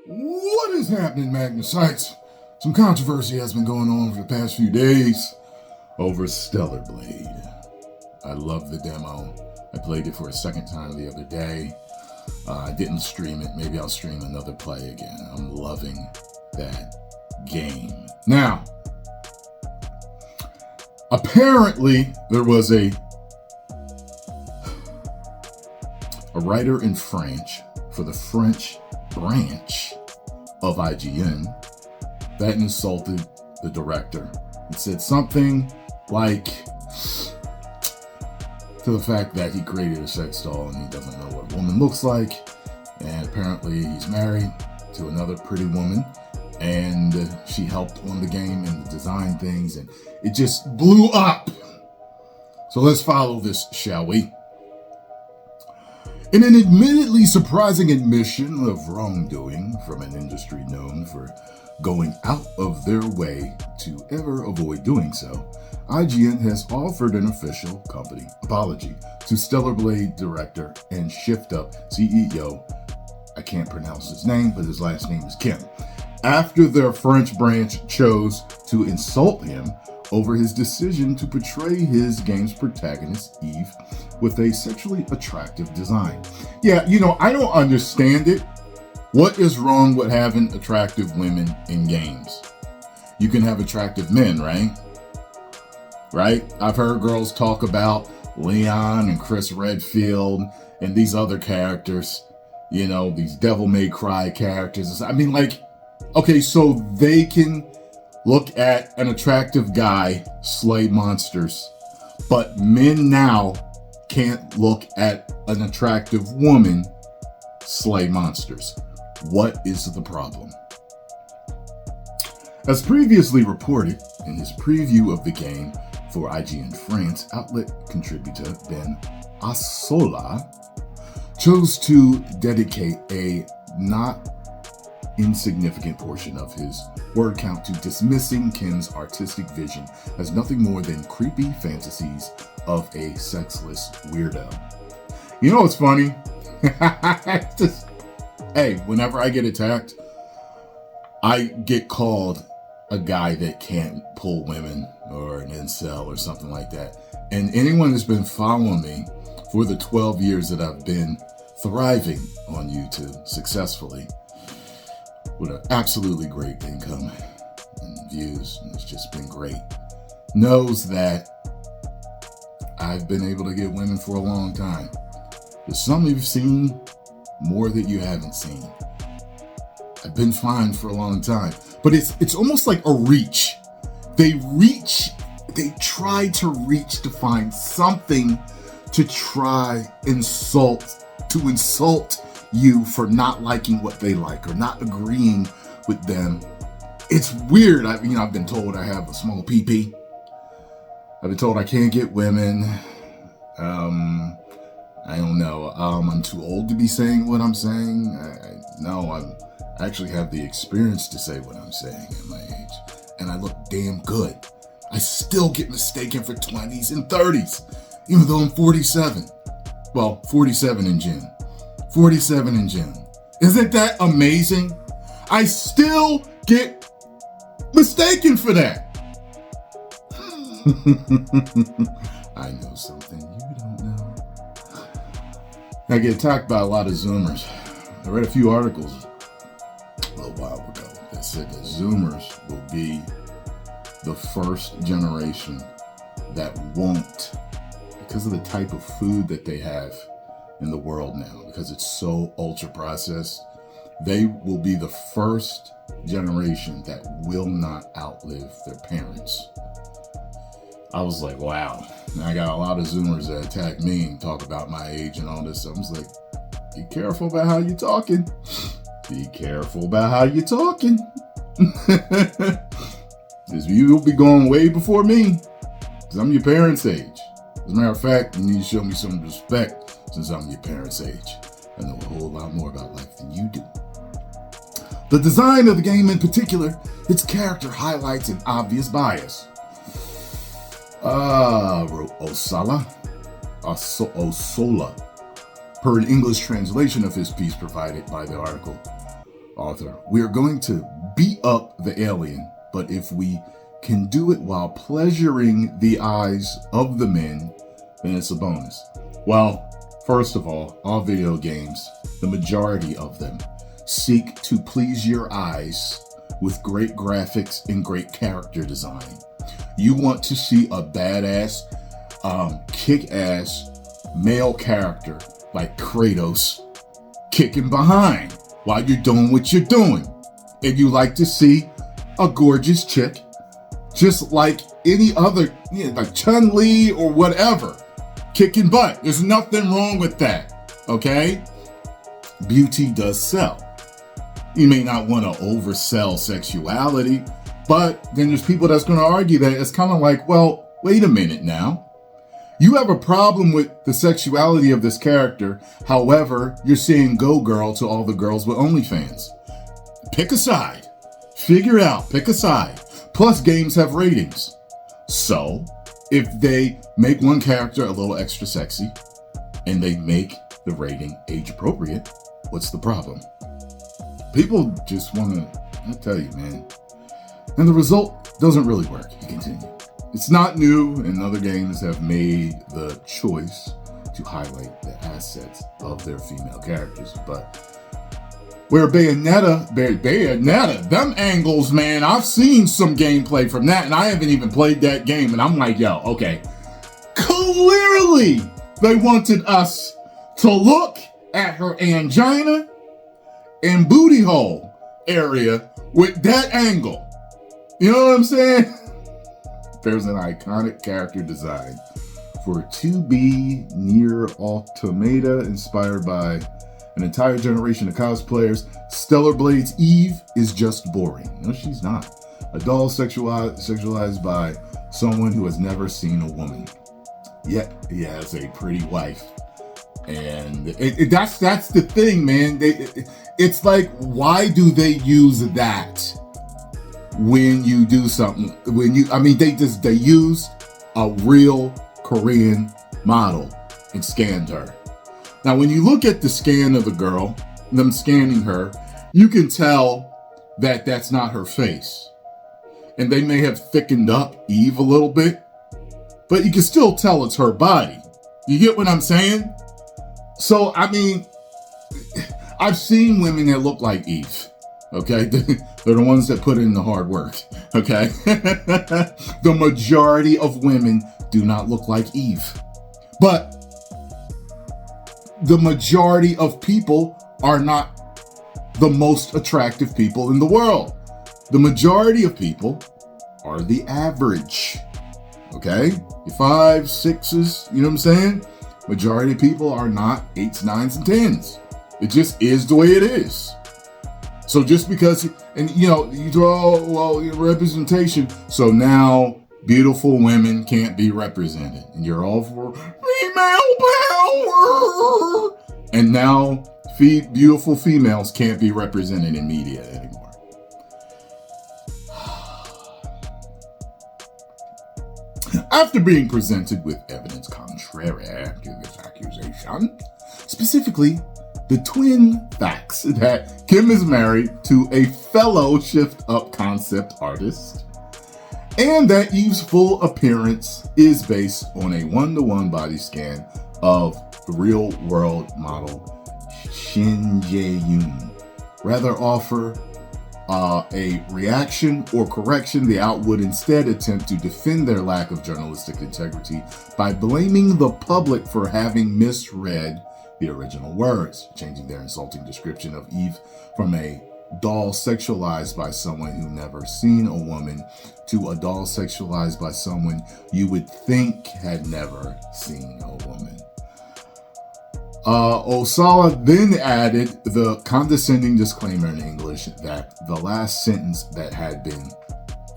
What is happening, Magnus? Some controversy has been going on for the past few days over Stellar Blade. I love the demo. I played it for a second time the other day. I didn't stream it. Maybe I'll stream another play again. I'm loving that game. Now, apparently there was a writer in French for the French branch of IGN that insulted the director and said something like to the fact that he created a sex doll and he doesn't know what a woman looks like, and apparently he's married to another pretty woman and she helped on the game and design things, and it just blew up. So let's follow this, shall we? In an admittedly surprising admission of wrongdoing from an industry known for going out of their way to ever avoid doing so, IGN has offered an official company apology to Stellar Blade director and Shift Up CEO, I can't pronounce his name, but his last name is Kim, after their French branch chose to insult him over his decision to portray his game's protagonist, Eve, with a sexually attractive design. Yeah, I don't understand it. What is wrong with having attractive women in games? You can have attractive men, right? Right? I've heard girls talk about Leon and Chris Redfield and these other characters, these Devil May Cry characters. I mean, okay, so they can look at an attractive guy slay monsters, but men now can't look at an attractive woman slay monsters. What is the problem? As previously reported in his preview of the game for IGN France, outlet contributor Ben Asola chose to dedicate a not insignificant portion of his word count to dismissing Kim's artistic vision as nothing more than creepy fantasies of a sexless weirdo. You know what's funny? Whenever I get attacked, I get called a guy that can't pull women or an incel or something like that. And anyone that's been following me for the 12 years that I've been thriving on YouTube successfully, with an absolutely great income and views, and it's just been great, knows that I've been able to get women for a long time. There's some you've seen, more that you haven't seen. I've been fine for a long time, but it's almost like a reach. They try to reach to find something to try to insult you for not liking what they like or not agreeing with them. It's weird. I've been told I have a small pee-pee. I've been told I can't get women. I don't know. I'm too old to be saying what I'm saying. I actually have the experience to say what I'm saying at my age, and I look damn good. I still get mistaken for 20s and 30s, even though I'm 47. Well, 47 in June. 47 in June. Isn't that amazing? I still get mistaken for that. I know something you don't know. I get attacked by a lot of Zoomers. I read a few articles a little while ago that said that Zoomers will be the first generation that won't, because of the type of food that they have in the world now, because it's so ultra processed, they will be the first generation that will not outlive their parents. I was like, wow. And I got a lot of Zoomers that attack me and talk about my age and all this. I was like, be careful about how you're talking. Be careful about how you're talking. Because you will be going way before me. Because I'm your parents' age. As a matter of fact, you need to show me some respect since I'm your parents' age. I know a whole lot more about life than you do. The design of the game in particular, its character highlights an obvious bias. Wrote Osola, per an English translation of his piece provided by the article. Author, we are going to beat up the alien, but if we can do it while pleasuring the eyes of the men, then it's a bonus. Well, first of all video games, the majority of them, seek to please your eyes with great graphics and great character design. You want to see a badass, kick-ass male character like Kratos kicking behind while you're doing what you're doing. And you like to see a gorgeous chick, just like any other, like Chun-Li or whatever, kicking butt. There's nothing wrong with that, okay? Beauty does sell. You may not want to oversell sexuality, but then there's people that's going to argue that it's kind of like, well, wait a minute now. You have a problem with the sexuality of this character. However, you're saying go girl to all the girls with OnlyFans. Pick a side. Figure out. Pick a side. Plus, games have ratings. So, if they make one character a little extra sexy and they make the rating age appropriate, what's the problem? People just want to, I tell you, man. And the result doesn't really work. You continue. It's not new, and other games have made the choice to highlight the assets of their female characters. But where Bayonetta, them angles, man, I've seen some gameplay from that, and I haven't even played that game, and I'm like, yo, okay. Clearly, they wanted us to look at her angina and booty hole area with that angle. You know what I'm saying? There's an iconic character design for 2B Nier Automata, inspired by an entire generation of cosplayers. Stellar Blade's Eve is just boring. No, she's not. A doll sexualized by someone who has never seen a woman. Yet he has a pretty wife. And that's the thing, man. It's like, why do they use that when you do something? They used a real Korean model and scanned her. Now, when you look at the scan of the girl, them scanning her, you can tell that that's not her face. And they may have thickened up Eve a little bit, but you can still tell it's her body. You get what I'm saying? So, I mean, I've seen women that look like Eve, okay? They're the ones that put in the hard work, okay? The majority of women do not look like Eve. But the majority of people are not the most attractive people in the world. The majority of people are the average, okay? Your 5s, 6s, you know what I'm saying? Majority of people are not 8s, 9s, and 10s. It just is the way it is. So just because, and you throw, well, representation. So now beautiful women can't be represented. And you're all for female power. And now beautiful females can't be represented in media anymore. After being presented with evidence contrary to this accusation, specifically the twin facts that Kim is married to a fellow Shift Up concept artist, and that Eve's full appearance is based on a 1-to-1 body scan of the real-world model Shin Jae-yoon, rather offer a reaction or correction, the out would instead attempt to defend their lack of journalistic integrity by blaming the public for having misread the original words, changing their insulting description of Eve from a doll sexualized by someone who never seen a woman to a doll sexualized by someone you would think had never seen a woman. Osala then added the condescending disclaimer in English that the last sentence that had been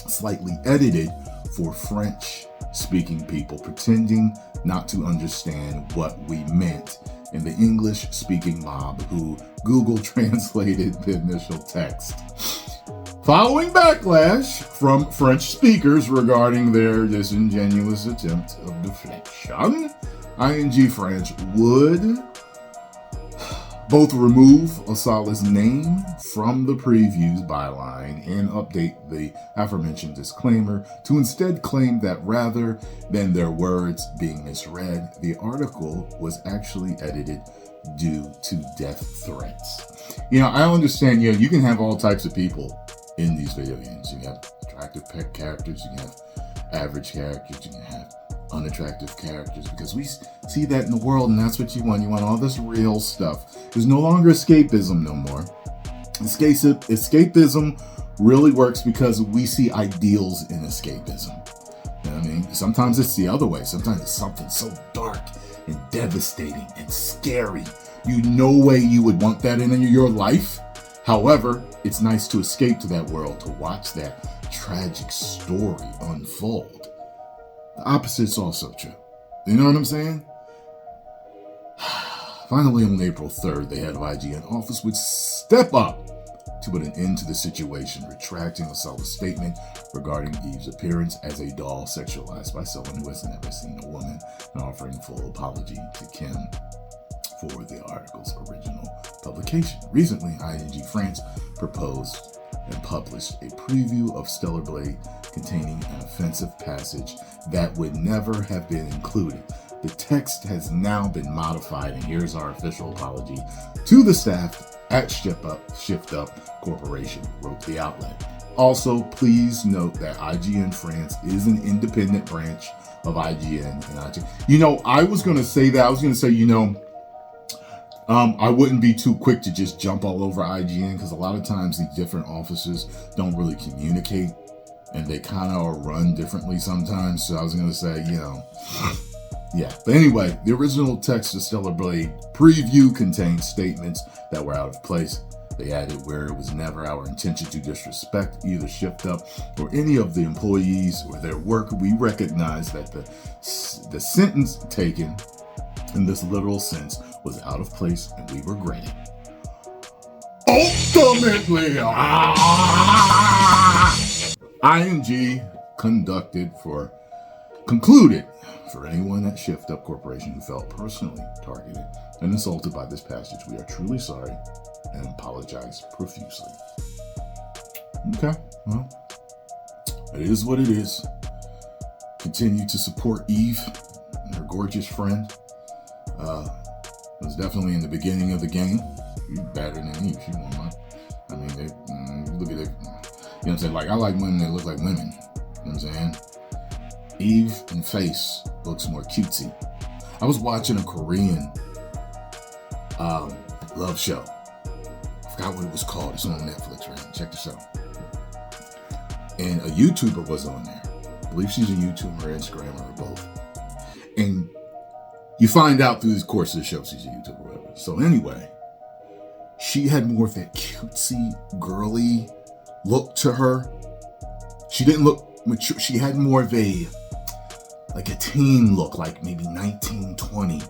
slightly edited for French-speaking people pretending not to understand what we meant, and the English-speaking mob who Google translated the initial text. Following backlash from French speakers regarding their disingenuous attempt of deflection, ING French would Both remove Asala's name from the preview's byline and update the aforementioned disclaimer to instead claim that rather than their words being misread, the article was actually edited due to death threats. I understand, you can have all types of people in these video games. You can have attractive pet characters, you can have average characters, you can have unattractive characters, because we see that in the world, and that's what you want. You want all this real stuff. There's no longer escapism no more. Escapism really works because we see ideals in escapism. You know what I mean? Sometimes it's the other way. Sometimes it's something so dark and devastating and scary. No way you would want that in your life. However, it's nice to escape to that world, to watch that tragic story unfold. The opposite's also true. You know what I'm saying? Finally, on April 3rd, the head of IGN office would step up to put an end to the situation, retracting Asala's statement regarding Eve's appearance as a doll sexualized by someone who has never seen a woman, and offering full apology to Kim for the article's original publication. Recently, IGN France proposed and published a preview of Stellar Blade containing an offensive passage that would never have been included. The text has now been modified, and here's our official apology to the staff at Shift Up Corporation, wrote the outlet. Also, please note that IGN France is an independent branch of IGN and IGN. I was going to say that. I was going to say, I wouldn't be too quick to just jump all over IGN, because a lot of times these different offices don't really communicate, and they kind of are run differently sometimes. So I was going to say, yeah. But anyway, the original text of Stellar Blade preview contained statements that were out of place. They added, where it was never our intention to disrespect either Shift Up or any of the employees or their work, we recognize that the sentence taken in this literal sense was out of place, and we regret it. Ultimately, ING concluded for anyone at Shift Up Corporation who felt personally targeted and insulted by this passage, we are truly sorry and apologize profusely. Okay, well, it is what it is. Continue to support Eve and her gorgeous friend. It was definitely in the beginning of the game. She's better than Eve. She won mine. I mean, look at it. You know what I'm saying? Like, I like women that look like women. You know what I'm saying? Eve in face looks more cutesy. I was watching a Korean love show. I forgot what it was called. It's on Netflix, right? Check the show. And a YouTuber was on there. I believe she's a YouTuber or Instagrammer or both. And you find out through the course of the show she's a YouTuber or whatever. So anyway, she had more of that cutesy, girly look to her. She didn't look mature. She had more of a teen look, like maybe 19, 20.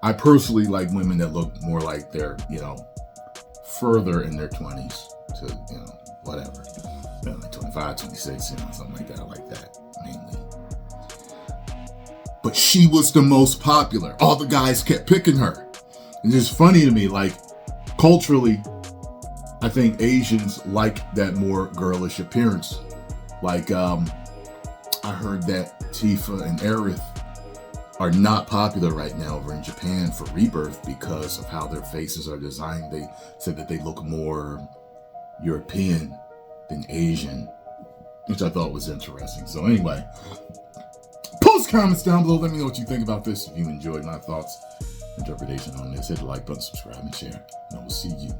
I personally like women that look more like they're, further in their 20s to, whatever. Like 25, 26, something like that. I like that, mainly. But she was the most popular. All the guys kept picking her. And it's funny to me, like, culturally, I think Asians like that more girlish appearance. Like, I heard that Tifa and Aerith are not popular right now over in Japan for Rebirth because of how their faces are designed. They said that they look more European than Asian, which I thought was interesting. So anyway, post comments down below. Let me know what you think about this. If you enjoyed my thoughts, interpretation on this, hit the like button, subscribe, and share. And I will see you